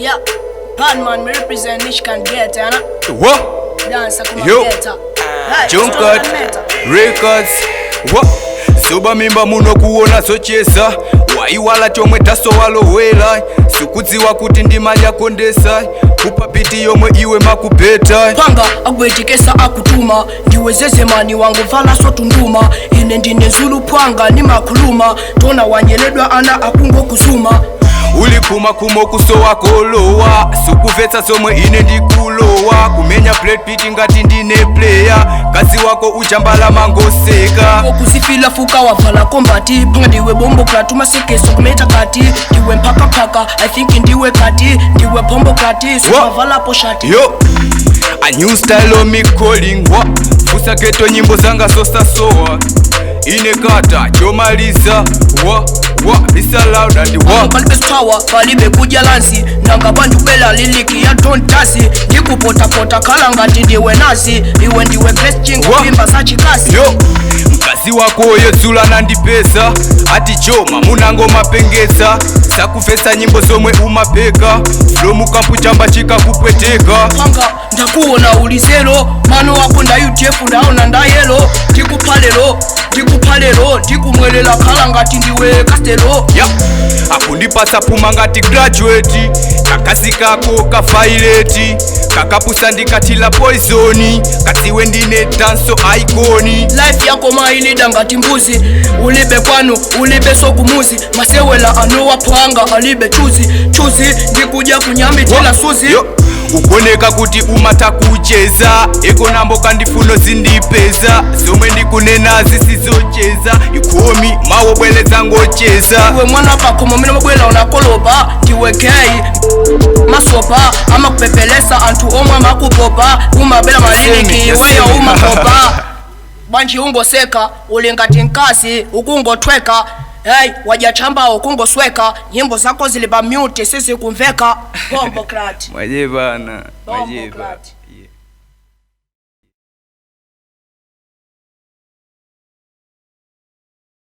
Yeah, bad man, me represent Michigan Gate, you know? What? Dance, come on, Yo. get Right, Junkat Records. What? Soba mimba muno kuona sochesa waiwala chomwe taso walowela sikudziwa kuti ndimanya kondesa kupapiti yomwe iwe makupeta panga agwetikesa akutuma ndiwezeze mani wangu vala sotunduma ine ndine zulu pwanga ni makuluma tona wanyeledwa ana akungo kuzuma ulikuma kumo kusowa kolowa sukuvetsa zomwe ine ndikulowa kumenya plate piti ngati ndine player kazi wako uchambala mangoseka okuzifila fuka wavala kombati panga ndiwe bombo klatuma sekeso kumeta kati ndiwe mpaka I think ndiwe kati ndiwe bombo kati suwavala poshati yo a new style on me calling wa fusa geto nyimbo zanga sosta soa ine kata chomaliza wa bisa loud and wa palibe power palibe kuja lansi nanga bandu bela liliki ya tontasi ndikupota kala ngati ndiwe nazi iwe ndiwe best jingo pimba sachikasi yo mkazi wako yezula nandipesa ati choma munango mapengesa sakufesa nyimbo zomwe umapeka flow mukampu chamba chikakupweteka panga ndakuona ulizelo mano wako nda UTF ndaona ndayelo ndikupalelo ndikumwelela khala ngati ndiwe kastelo ya akundipasa puma ngati graduate kakazi kako kafaileti kakapusa ndikatila poisoni katiwe ndine danso iconi life yako mailida ngati mbuzi ulibe kwanu ulibe sokumuzi masewela anowa pwanga alibe chuzi ndikuja kunyambi tila suzi yo ukoneka kuti umata kucheza eko nambo kandifuno zindipeza zomwe ndikunena zisizocheza ikomi mawo bweleza ngocheza iwe mwana pako momene mabwela unakolopa ndiwe gay masopa amakupepelesa anthu omwe makupopa umabela maliliki iweyo umakopa banji ungoseka uli ngati nkasi ukungotweka hey, wajachamba ukungosweka nyimbo zako zili pa mute sisi kumveka bombo klat mwajebana bombo klat